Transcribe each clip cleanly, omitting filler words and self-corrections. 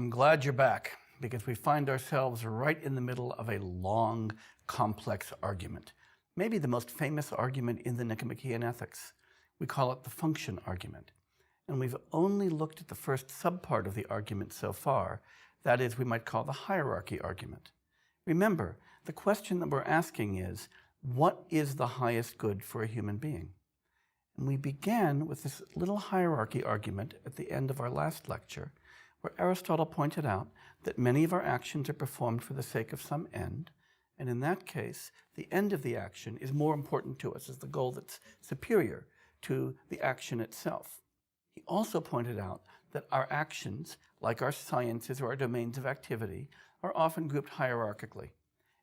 I'm glad you're back, because we find ourselves right in the middle of a long, complex argument. Maybe the most famous argument in the Nicomachean Ethics. We call it the function argument. And we've only looked at the first subpart of the argument so far. That is, we might call the hierarchy argument. Remember, the question that we're asking is, what is the highest good for a human being? And we began with this little hierarchy argument at the end of our last lecture, where Aristotle pointed out that many of our actions are performed for the sake of some end, and in that case, the end of the action is more important to us as the goal that's superior to the action itself. He also pointed out that our actions, like our sciences or our domains of activity, are often grouped hierarchically.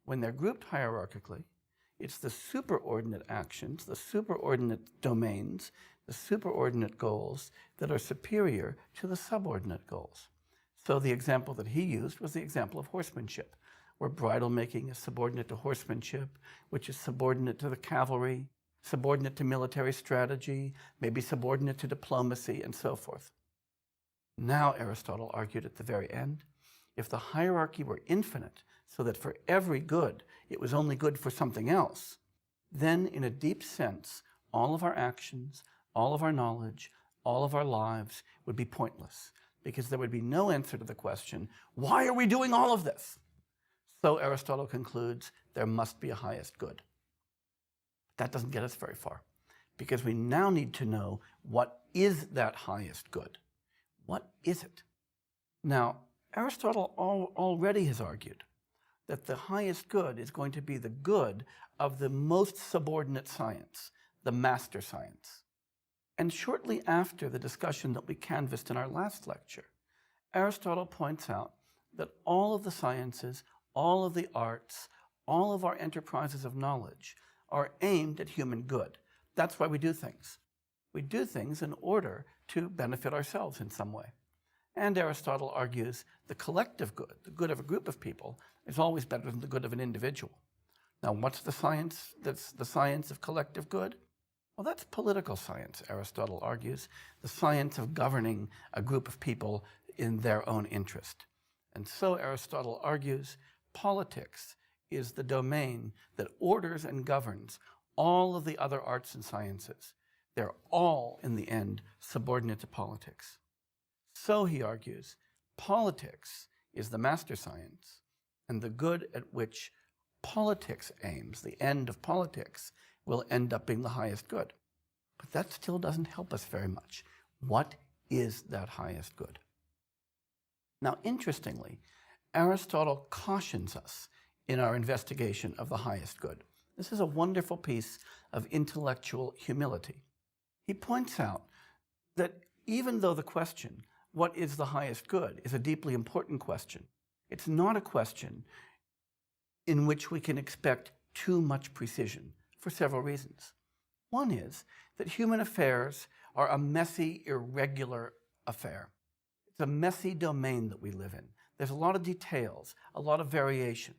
When they're grouped hierarchically, it's the superordinate actions, the superordinate domains, the superordinate goals that are superior to the subordinate goals. So the example that he used was the example of horsemanship, where bridle making is subordinate to horsemanship, which is subordinate to the cavalry, subordinate to military strategy, maybe subordinate to diplomacy, and so forth. Now, Aristotle argued at the very end, if the hierarchy were infinite, so that for every good it was only good for something else, then in a deep sense, all of our actions, all of our knowledge, all of our lives would be pointless, because there would be no answer to the question, why are we doing all of this? So Aristotle concludes there must be a highest good. That doesn't get us very far, because we now need to know what is that highest good. What is it? Now, Aristotle already has argued that the highest good is going to be the good of the most subordinate science, the master science. And shortly after the discussion that we canvassed in our last lecture, Aristotle points out that all of the sciences, all of the arts, all of our enterprises of knowledge are aimed at human good. That's why we do things. We do things in order to benefit ourselves in some way. And Aristotle argues the collective good, the good of a group of people, is always better than the good of an individual. Now, what's the science that's the science of collective good? Well, that's political science, Aristotle argues, the science of governing a group of people in their own interest. And so Aristotle argues politics is the domain that orders and governs all of the other arts and sciences. They're all, in the end, subordinate to politics. So, he argues, politics is the master science, and the good at which politics aims, the end of politics, will end up being the highest good. But that still doesn't help us very much. What is that highest good? Now, interestingly, Aristotle cautions us in our investigation of the highest good. This is a wonderful piece of intellectual humility. He points out that even though the question, what is the highest good, is a deeply important question, it's not a question in which we can expect too much precision for several reasons. One is that human affairs are a messy, irregular affair. It's a messy domain that we live in. There's a lot of details, a lot of variation.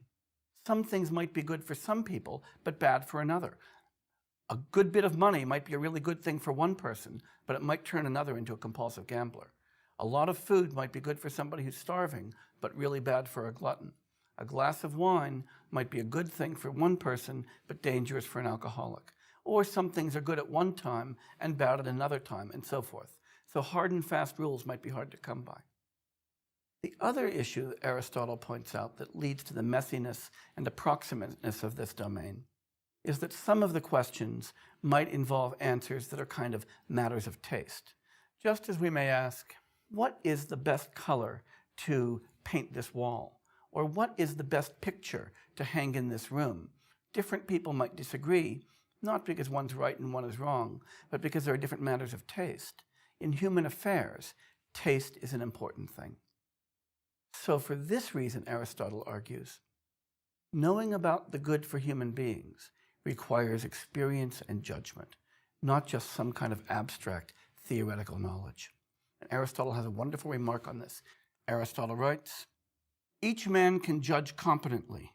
Some things might be good for some people, but bad for another. A good bit of money might be a really good thing for one person, but it might turn another into a compulsive gambler. A lot of food might be good for somebody who's starving, but really bad for a glutton. A glass of wine might be a good thing for one person, but dangerous for an alcoholic. Or some things are good at one time and bad at another time, and so forth. So hard and fast rules might be hard to come by. The other issue that Aristotle points out that leads to the messiness and approximateness of this domain is that some of the questions might involve answers that are kind of matters of taste. Just as we may ask, what is the best color to paint this wall? Or what is the best picture to hang in this room? Different people might disagree, not because one's right and one is wrong, but because there are different matters of taste. In human affairs, taste is an important thing. So for this reason, Aristotle argues, knowing about the good for human beings requires experience and judgment, not just some kind of abstract theoretical knowledge. And Aristotle has a wonderful remark on this. Aristotle writes, each man can judge competently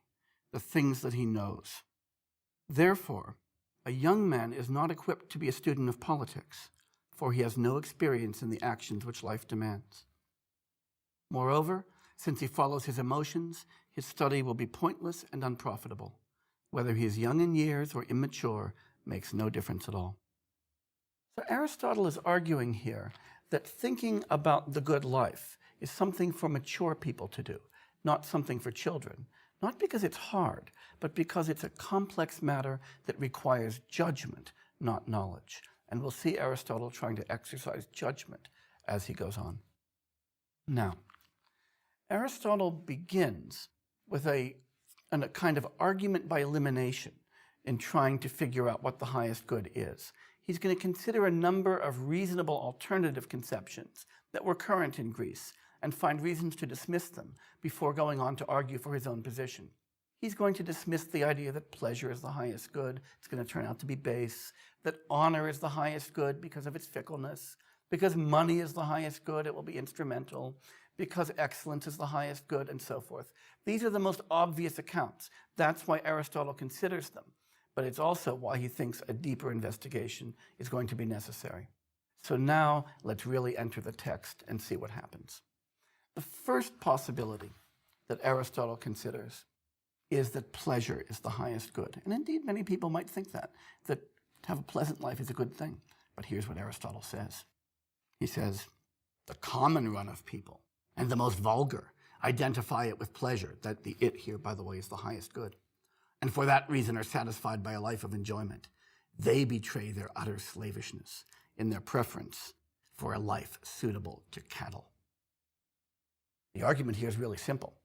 the things that he knows. Therefore, a young man is not equipped to be a student of politics, for he has no experience in the actions which life demands. Moreover, Since he follows his emotions, his study will be pointless and unprofitable. Whether he is young in years or immature makes no difference at all. So Aristotle is arguing here that thinking about the good life is something for mature people to do, not something for children. Not because it's hard, but because it's a complex matter that requires judgment, not knowledge. And we'll see Aristotle trying to exercise judgment as he goes on. Now, Aristotle begins with a kind of argument by elimination in trying to figure out what the highest good is. He's going to consider a number of reasonable alternative conceptions that were current in Greece and find reasons to dismiss them before going on to argue for his own position. He's going to dismiss the idea that pleasure is the highest good. It's going to turn out to be base, that honor is the highest good because of its fickleness, because money is the highest good, it will be instrumental, because excellence is the highest good, and so forth. These are the most obvious accounts. That's why Aristotle considers them. But it's also why he thinks a deeper investigation is going to be necessary. So now let's really enter the text and see what happens. The first possibility that Aristotle considers is that pleasure is the highest good. And indeed, many people might think that to have a pleasant life is a good thing. But here's what Aristotle says. He says, the common run of people, and the most vulgar, identify it with pleasure. That the it here, by the way, is the highest good. And for that reason are satisfied by a life of enjoyment. They betray their utter slavishness in their preference for a life suitable to cattle. The argument here is really simple.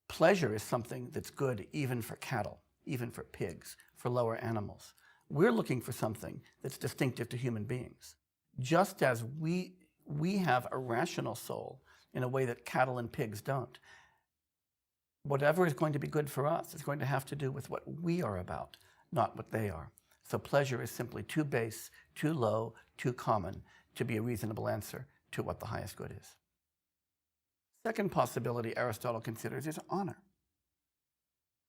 Pleasure is something that's good even for cattle, even for pigs, for lower animals. We're looking for something that's distinctive to human beings. Just as we have a rational soul in a way that cattle and pigs don't. Whatever is going to be good for us is going to have to do with what we are about, not what they are. So pleasure is simply too base, too low, too common to be a reasonable answer to what the highest good is. Second possibility Aristotle considers is honor.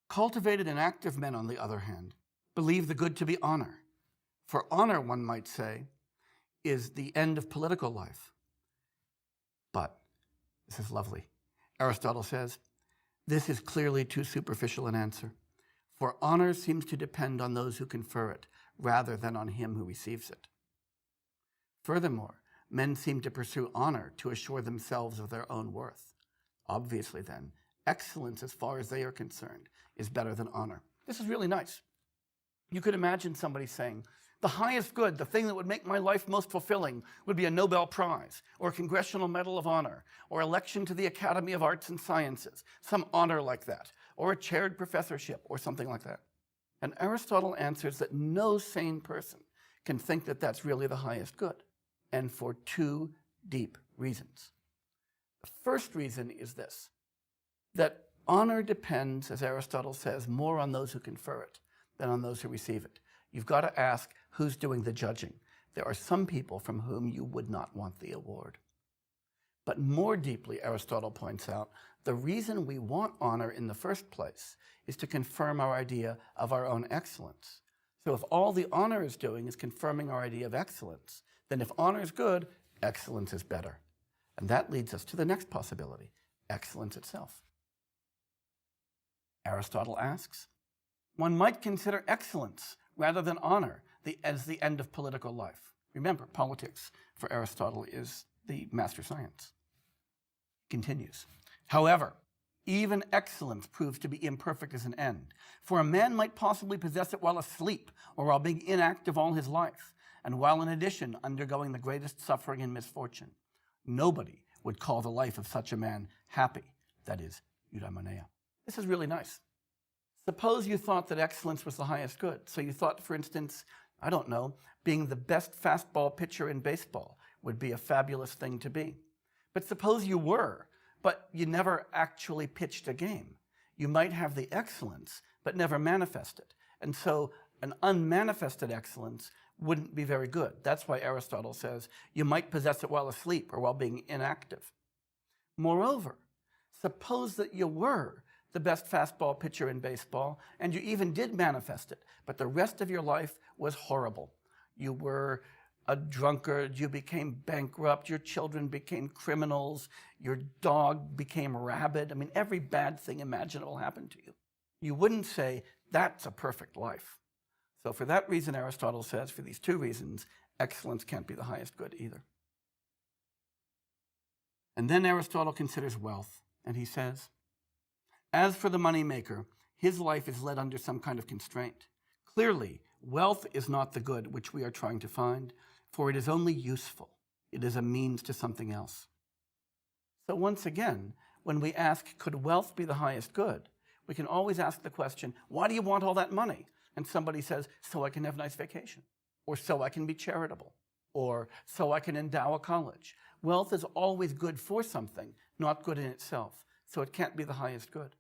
Cultivated and active men, on the other hand, believe the good to be honor. For honor, one might say, is the end of political life. But, this is lovely, Aristotle says, this is clearly too superficial an answer, for honor seems to depend on those who confer it, rather than on him who receives it. Furthermore, men seem to pursue honor to assure themselves of their own worth. Obviously, then, excellence, as far as they are concerned, is better than honor. This is really nice. You could imagine somebody saying, the highest good, the thing that would make my life most fulfilling, would be a Nobel Prize, or a Congressional Medal of Honor, or election to the Academy of Arts and Sciences, some honor like that, or a chaired professorship, or something like that. And Aristotle answers that no sane person can think that that's really the highest good, and for two deep reasons. The first reason is this, that honor depends, as Aristotle says, more on those who confer it than on those who receive it. You've got to ask who's doing the judging. There are some people from whom you would not want the award. But more deeply, Aristotle points out, the reason we want honor in the first place is to confirm our idea of our own excellence. So if all the honor is doing is confirming our idea of excellence, then if honor is good, excellence is better. And that leads us to the next possibility, excellence itself. Aristotle asks, one might consider excellence rather than honor as the end of political life. Remember, politics for Aristotle is the master science. He continues, however, even excellence proves to be imperfect as an end, for a man might possibly possess it while asleep or while being inactive all his life, and while in addition undergoing the greatest suffering and misfortune. Nobody would call the life of such a man happy, that is, eudaimonia. This is really nice. Suppose you thought that excellence was the highest good. So you thought, for instance, I don't know, being the best fastball pitcher in baseball would be a fabulous thing to be. But suppose you were, but you never actually pitched a game. You might have the excellence, but never manifest it. And so an unmanifested excellence wouldn't be very good. That's why Aristotle says you might possess it while asleep or while being inactive. Moreover, suppose that you were the best fastball pitcher in baseball, and you even did manifest it, but the rest of your life was horrible. You were a drunkard, you became bankrupt, your children became criminals, your dog became rabid. I mean, every bad thing imaginable happened to you. You wouldn't say, that's a perfect life. So for that reason, Aristotle says, for these two reasons, excellence can't be the highest good either. And then Aristotle considers wealth, and he says, as for the moneymaker, his life is led under some kind of constraint. Clearly, wealth is not the good which we are trying to find, for it is only useful. It is a means to something else. So once again, when we ask, could wealth be the highest good, we can always ask the question, why do you want all that money? And somebody says, so I can have a nice vacation, or so I can be charitable, or so I can endow a college. Wealth is always good for something, not good in itself, so it can't be the highest good.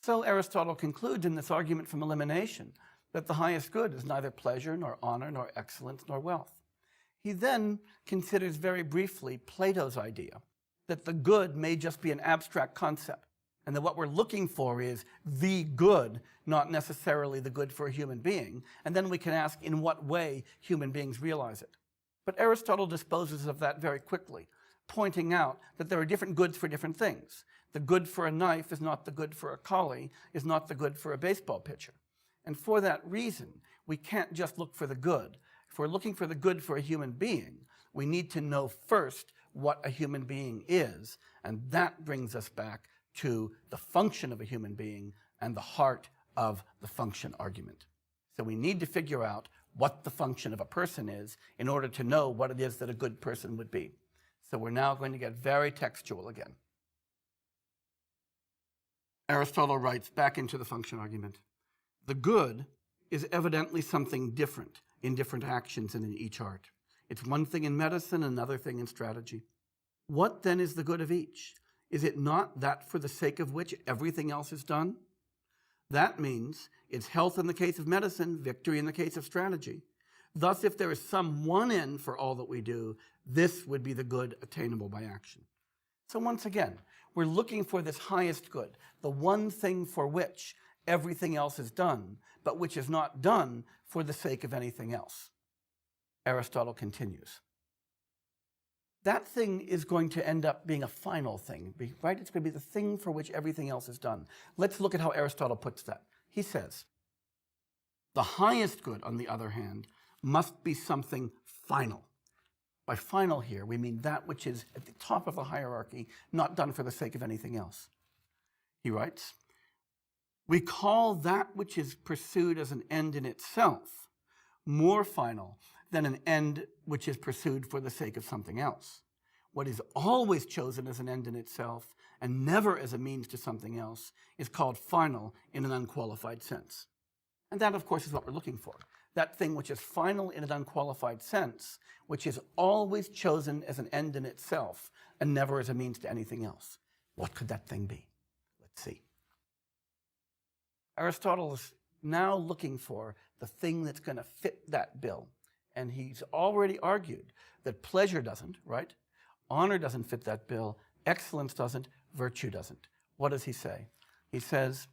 So Aristotle concludes in this argument from elimination that the highest good is neither pleasure, nor honor, nor excellence, nor wealth. He then considers very briefly Plato's idea that the good may just be an abstract concept, and that what we're looking for is the good, not necessarily the good for a human being, and then we can ask in what way human beings realize it. But Aristotle disposes of that very quickly, pointing out that there are different goods for different things. The good for a knife is not the good for a collie, is not the good for a baseball pitcher. And for that reason, we can't just look for the good. If we're looking for the good for a human being, we need to know first what a human being is, and that brings us back to the function of a human being and the heart of the function argument. So we need to figure out what the function of a person is in order to know what it is that a good person would be. So we're now going to get very textual again. Aristotle writes back into the function argument, the good is evidently something different in different actions and in each art. It's one thing in medicine, another thing in strategy. What then is the good of each? Is it not that for the sake of which everything else is done? That means it's health in the case of medicine, victory in the case of strategy. Thus, if there is some one end for all that we do, this would be the good attainable by action. So once again, we're looking for this highest good, the one thing for which everything else is done, but which is not done for the sake of anything else. Aristotle continues. That thing is going to end up being a final thing, right? It's going to be the thing for which everything else is done. Let's look at how Aristotle puts that. He says, the highest good, on the other hand, must be something final. By final here, we mean that which is at the top of the hierarchy, not done for the sake of anything else. He writes, we call that which is pursued as an end in itself more final than an end which is pursued for the sake of something else. What is always chosen as an end in itself and never as a means to something else is called final in an unqualified sense. And that, of course, is what we're looking for. That thing which is final in an unqualified sense, which is always chosen as an end in itself and never as a means to anything else. What could that thing be? Let's see. Aristotle is now looking for the thing that's going to fit that bill. And he's already argued that pleasure doesn't, right? Honor doesn't fit that bill. Excellence doesn't. Virtue doesn't. What does he say? He says,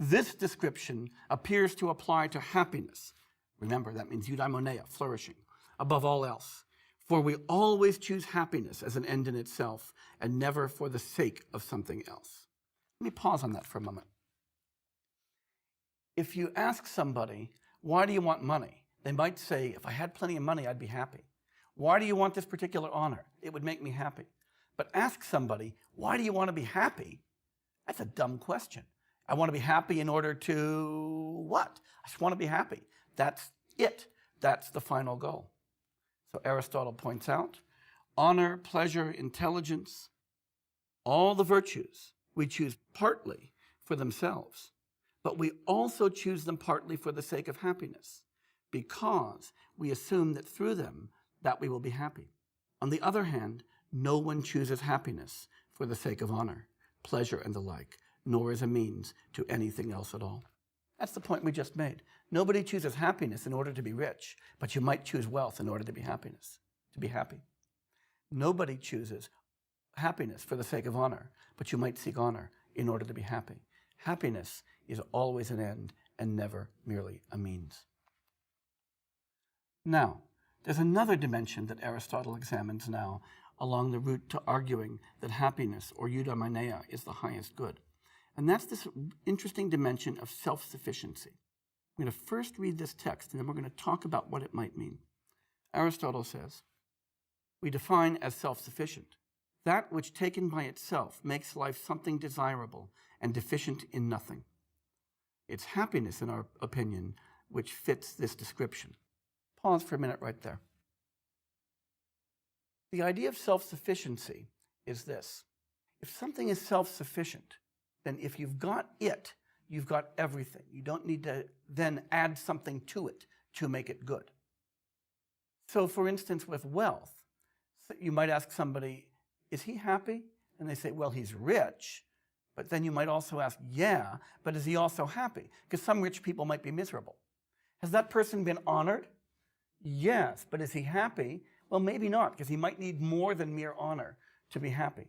this description appears to apply to happiness. Remember, that means eudaimonia, flourishing, above all else. For we always choose happiness as an end in itself and never for the sake of something else. Let me pause on that for a moment. If you ask somebody, why do you want money? They might say, if I had plenty of money, I'd be happy. Why do you want this particular honor? It would make me happy. But ask somebody, why do you want to be happy? That's a dumb question. I want to be happy in order to what? I just want to be happy. That's it. That's the final goal. So Aristotle points out, honor, pleasure, intelligence, all the virtues we choose partly for themselves, but we also choose them partly for the sake of happiness, because we assume that through them that we will be happy. On the other hand, no one chooses happiness for the sake of honor, pleasure, and the like, nor as a means to anything else at all. That's the point we just made. Nobody chooses happiness in order to be rich, but you might choose wealth in order to be happy. Nobody chooses happiness for the sake of honor, but you might seek honor in order to be happy. Happiness is always an end and never merely a means. Now, There's another dimension that Aristotle examines now along the route to arguing that happiness, or eudaimonia, is the highest good. And that's this interesting dimension of self-sufficiency. I'm going to first read this text, and then we're going to talk about what it might mean. Aristotle says, we define as self-sufficient that which taken by itself makes life something desirable and deficient in nothing. It's happiness, in our opinion, which fits this description. Pause for a minute right there. The idea of self-sufficiency is this. If something is self-sufficient, then if you've got it, you've got everything. You don't need to then add something to it to make it good. So for instance, with wealth, you might ask somebody, is he happy? And they say, well, he's rich. But then you might also ask, yeah, but is he also happy? Because some rich people might be miserable. Has that person been honored? Yes, but is he happy? Well, maybe not, because he might need more than mere honor to be happy.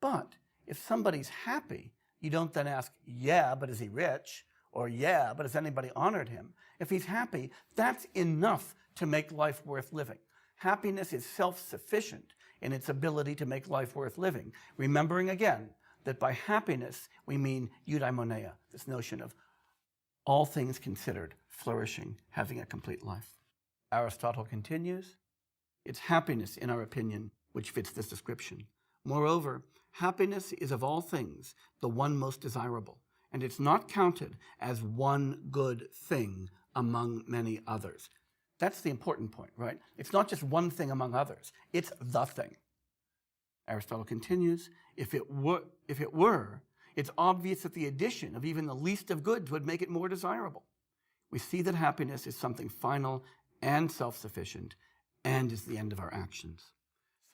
But if somebody's happy, you don't then ask, yeah, but is he rich? Or yeah, but has anybody honored him? If he's happy, that's enough to make life worth living. Happiness is self-sufficient in its ability to make life worth living. Remembering again that by happiness we mean eudaimonia, this notion of all things considered, flourishing, having a complete life. Aristotle continues, it's happiness, in our opinion, which fits this description. Moreover, happiness is of all things the one most desirable, and it's not counted as one good thing among many others. That's the important point, right? It's not just one thing among others. It's the thing. Aristotle continues, if it were, it's obvious that the addition of even the least of goods would make it more desirable. We see that happiness is something final and self-sufficient and is the end of our actions.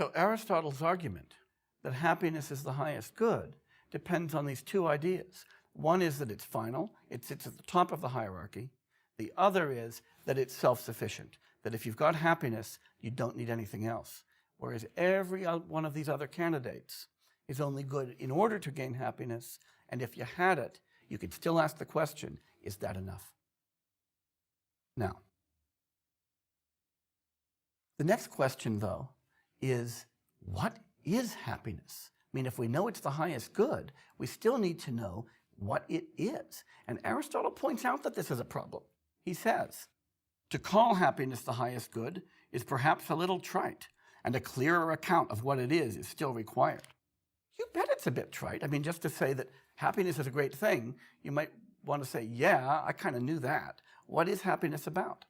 So Aristotle's argument that happiness is the highest good depends on these two ideas. One is that it's final, it sits at the top of the hierarchy. The other is that it's self-sufficient, that if you've got happiness, you don't need anything else. Whereas every one of these other candidates is only good in order to gain happiness, and if you had it, you could still ask the question, is that enough? Now, the next question, though, is what is happiness? I mean, if we know it's the highest good, we still need to know what it is. And Aristotle points out that this is a problem. He says, to call happiness the highest good is perhaps a little trite, and a clearer account of what it is still required. You bet it's a bit trite. I mean, just to say that happiness is a great thing, you might want to say, yeah, I kind of knew that. What is happiness about?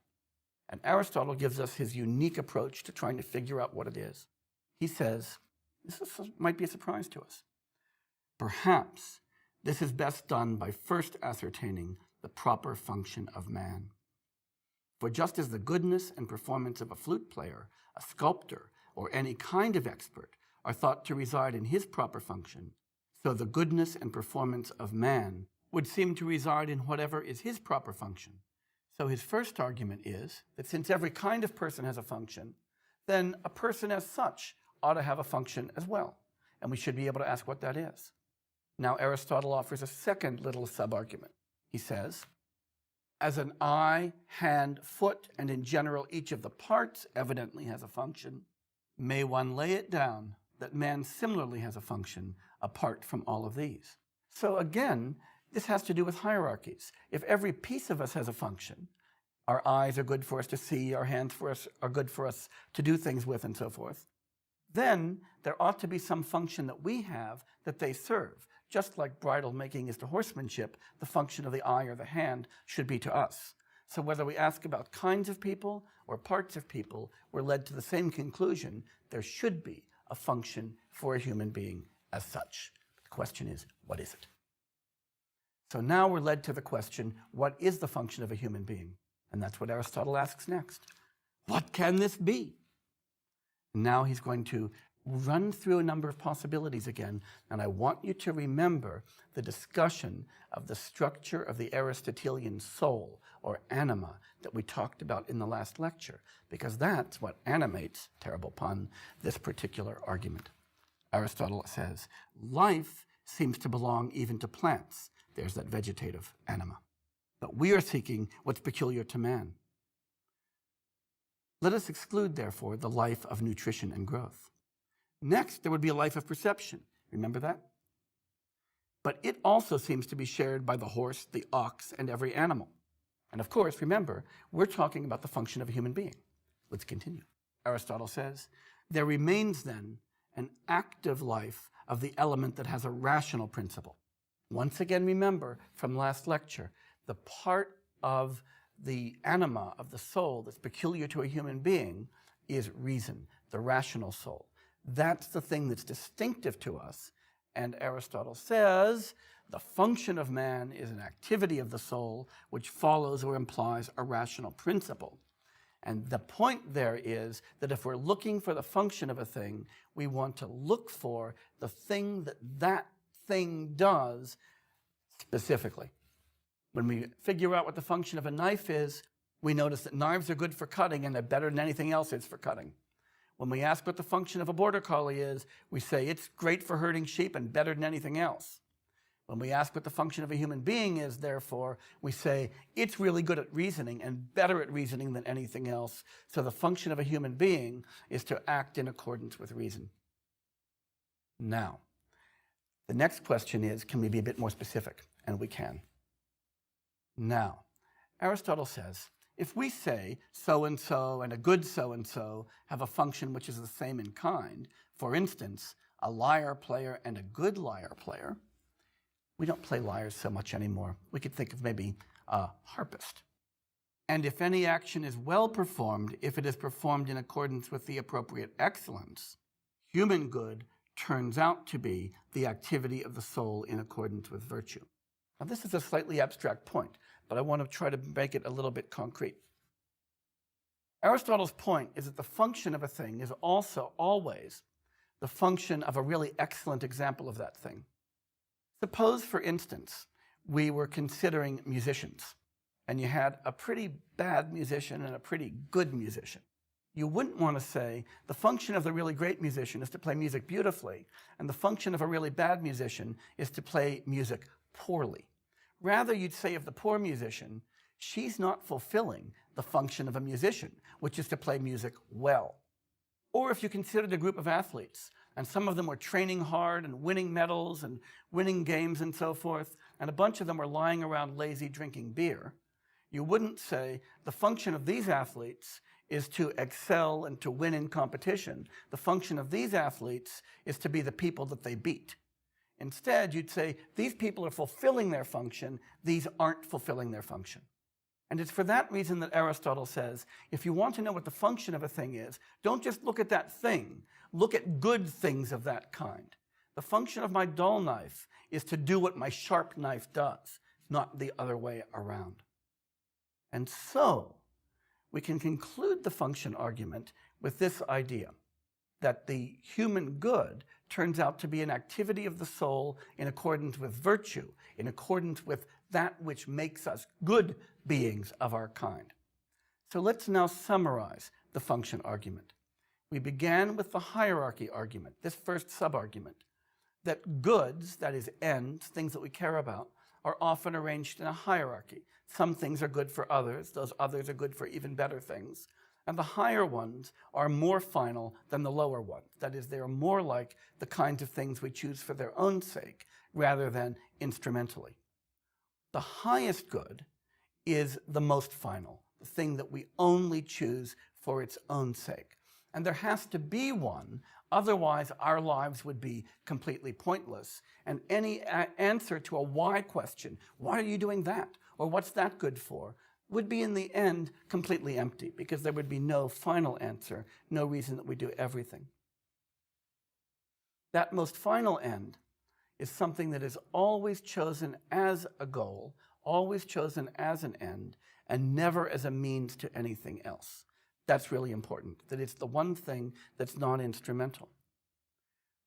And Aristotle gives us his unique approach to trying to figure out what it is. He says, might be a surprise to us. Perhaps this is best done by first ascertaining the proper function of man. For just as the goodness and performance of a flute player, a sculptor, or any kind of expert are thought to reside in his proper function, so the goodness and performance of man would seem to reside in whatever is his proper function. So his first argument is that since every kind of person has a function, then a person as such ought to have a function as well. And we should be able to ask what that is. Now Aristotle offers a second little sub-argument. He says, as an eye, hand, foot, and in general each of the parts evidently has a function, may one lay it down that man similarly has a function apart from all of these. So again, this has to do with hierarchies. If every piece of us has a function, our eyes are good for us to see, our hands are good for us to do things with, and so forth, then there ought to be some function that we have that they serve. Just like bridle making is to horsemanship, the function of the eye or the hand should be to us. So whether we ask about kinds of people or parts of people, we're led to the same conclusion. There should be a function for a human being as such. The question is, what is it? So now we're led to the question, what is the function of a human being? And that's what Aristotle asks next. What can this be? Now he's going to run through a number of possibilities again, and I want you to remember the discussion of the structure of the Aristotelian soul, or anima, that we talked about in the last lecture, because that's what animates, terrible pun, this particular argument. Aristotle says, life seems to belong even to plants. There's that vegetative anima. But we are seeking what's peculiar to man. Let us exclude, therefore, the life of nutrition and growth. Next, there would be a life of perception. Remember that? But it also seems to be shared by the horse, the ox, and every animal. And of course, remember, we're talking about the function of a human being. Let's continue. Aristotle says, there remains then an active life of the element that has a rational principle. Once again, remember from last lecture, the part of the anima of the soul that's peculiar to a human being is reason, the rational soul. That's the thing that's distinctive to us. And Aristotle says the function of man is an activity of the soul which follows or implies a rational principle. And the point there is that if we're looking for the function of a thing, we want to look for the thing that that thing does specifically. When we figure out what the function of a knife is, we notice that knives are good for cutting and they're better than anything else is for cutting. When we ask what the function of a border collie is, we say it's great for herding sheep and better than anything else. When we ask what the function of a human being is, therefore, we say it's really good at reasoning and better at reasoning than anything else. So the function of a human being is to act in accordance with reason. Now, the next question is, can we be a bit more specific? And we can. Now, Aristotle says, if we say so-and-so and a good so-and-so have a function which is the same in kind, for instance, a lyre player and a good lyre player, we don't play lyres so much anymore. We could think of maybe a harpist. And if any action is well performed, if it is performed in accordance with the appropriate excellence, human good turns out to be the activity of the soul in accordance with virtue. Now, this is a slightly abstract point, but I want to try to make it a little bit concrete. Aristotle's point is that the function of a thing is also always the function of a really excellent example of that thing. Suppose, for instance, we were considering musicians, and you had a pretty bad musician and a pretty good musician. You wouldn't want to say the function of the really great musician is to play music beautifully, and the function of a really bad musician is to play music poorly. Rather, you'd say of the poor musician, she's not fulfilling the function of a musician, which is to play music well. Or if you considered a group of athletes, and some of them were training hard and winning medals and winning games and so forth, and a bunch of them were lying around lazy drinking beer, you wouldn't say the function of these athletes is to excel and to win in competition. The function of these athletes is to be the people that they beat. Instead, you'd say these people are fulfilling their function, these aren't fulfilling their function. And it's for that reason that Aristotle says, if you want to know what the function of a thing is, don't just look at that thing, look at good things of that kind. The function of my dull knife is to do what my sharp knife does, not the other way around. And so, we can conclude the function argument with this idea, that the human good turns out to be an activity of the soul in accordance with virtue, in accordance with that which makes us good beings of our kind. So let's now summarize the function argument. We began with the hierarchy argument, this first sub-argument, that goods, that is ends, things that we care about, are often arranged in a hierarchy. Some things are good for others, those others are good for even better things. And the higher ones are more final than the lower ones. That is, they are more like the kinds of things we choose for their own sake rather than instrumentally. The highest good is the most final, the thing that we only choose for its own sake. And there has to be one, otherwise our lives would be completely pointless. And any answer to a why question, why are you doing that? Or what's that good for? Would be in the end completely empty, because there would be no final answer, no reason that we do everything. That most final end is something that is always chosen as a goal, always chosen as an end, and never as a means to anything else. That's really important, that it's the one thing that's non-instrumental.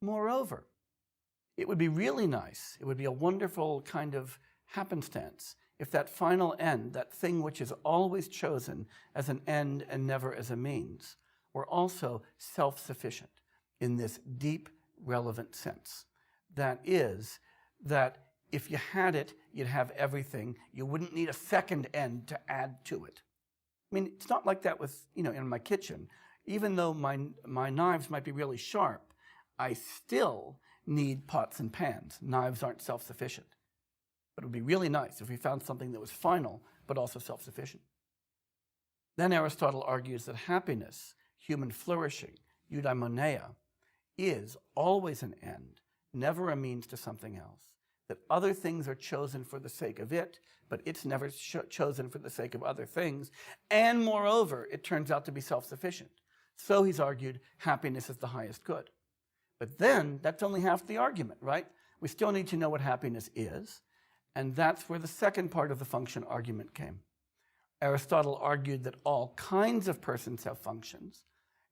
Moreover, it would be really nice, it would be a wonderful kind of happenstance if that final end, that thing which is always chosen as an end and never as a means, were also self-sufficient in this deep, relevant sense. That is, that if you had it, you'd have everything. You wouldn't need a second end to add to it. mean, it's not like that with, in my kitchen. Even though my knives might be really sharp, I still need pots and pans. Knives aren't self-sufficient. But it would be really nice if we found something that was final, but also self-sufficient. Then Aristotle argues that happiness, human flourishing, eudaimonia, is always an end, never a means to something else. That other things are chosen for the sake of it, but it's never chosen for the sake of other things. And moreover, it turns out to be self-sufficient. So he's argued happiness is the highest good. But then that's only half the argument, right? We still need to know what happiness is. And that's where the second part of the function argument came. Aristotle argued that all kinds of persons have functions,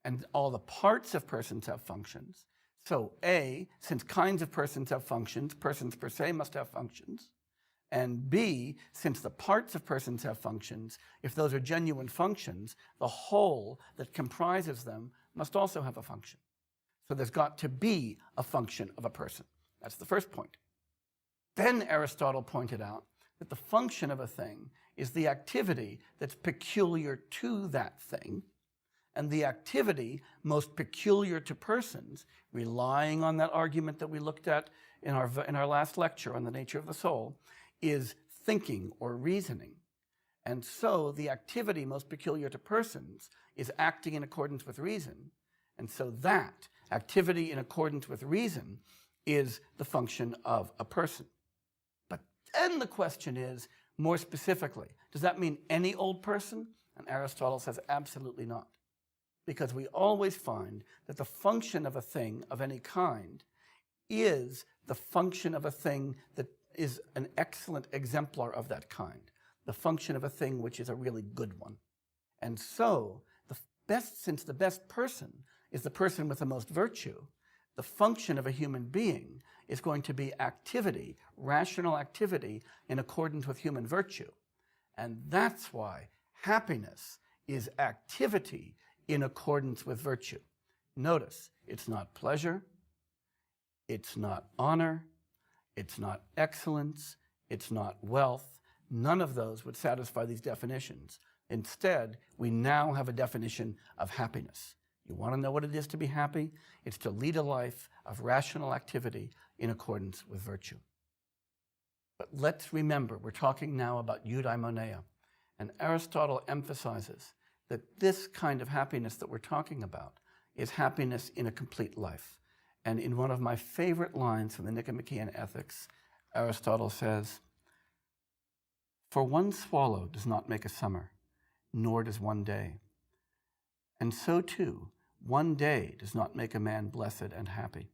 and all the parts of persons have functions. So A, since kinds of persons have functions, persons per se must have functions. And B, since the parts of persons have functions, if those are genuine functions, the whole that comprises them must also have a function. So there's got to be a function of a person. That's the first point. Then Aristotle pointed out that the function of a thing is the activity that's peculiar to that thing, and the activity most peculiar to persons, relying on that argument that we looked at in our last lecture on the nature of the soul, is thinking or reasoning. And so the activity most peculiar to persons is acting in accordance with reason. And so that activity in accordance with reason is the function of a person. But then the question is, more specifically, does that mean any old person? And Aristotle says absolutely not. Because we always find that the function of a thing of any kind is the function of a thing that is an excellent exemplar of that kind, the function of a thing which is a really good one. And so, since the best person is the person with the most virtue, the function of a human being is going to be activity, rational activity in accordance with human virtue. And that's why happiness is activity in accordance with virtue. Notice, it's not pleasure, it's not honor, it's not excellence, it's not wealth. None of those would satisfy these definitions. Instead, we now have a definition of happiness. You want to know what it is to be happy? It's to lead a life of rational activity in accordance with virtue. But let's remember, we're talking now about eudaimonia, and Aristotle emphasizes that this kind of happiness that we're talking about is happiness in a complete life. And in one of my favorite lines from the Nicomachean Ethics, Aristotle says, "For one swallow does not make a summer, nor does one day. And so too, one day does not make a man blessed and happy."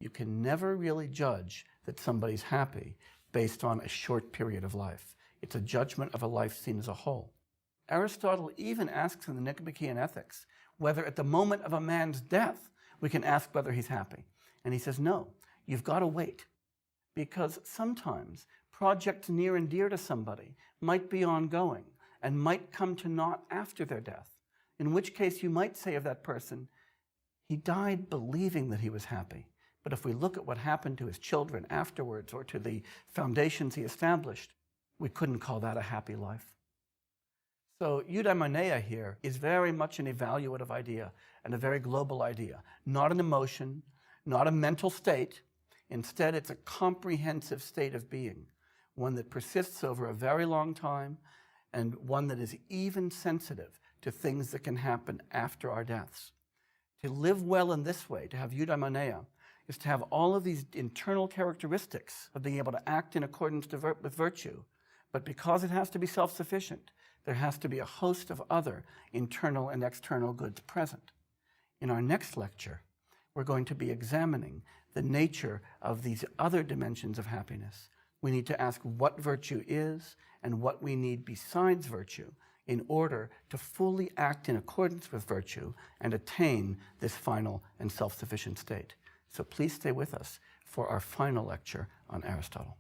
You can never really judge that somebody's happy based on a short period of life. It's a judgment of a life seen as a whole. Aristotle even asks in the Nicomachean Ethics whether at the moment of a man's death we can ask whether he's happy. And he says, no, you've got to wait. Because sometimes projects near and dear to somebody might be ongoing and might come to naught after their death. In which case you might say of that person, he died believing that he was happy. But if we look at what happened to his children afterwards or to the foundations he established, we couldn't call that a happy life. So eudaimonia here is very much an evaluative idea and a very global idea, not an emotion, not a mental state. Instead, it's a comprehensive state of being, one that persists over a very long time and one that is even sensitive to things that can happen after our deaths. To live well in this way, to have eudaimonia, is to have all of these internal characteristics of being able to act in accordance with virtue, but because it has to be self-sufficient, there has to be a host of other internal and external goods present. In our next lecture, we're going to be examining the nature of these other dimensions of happiness. We need to ask what virtue is and what we need besides virtue in order to fully act in accordance with virtue and attain this final and self-sufficient state. So please stay with us for our final lecture on Aristotle.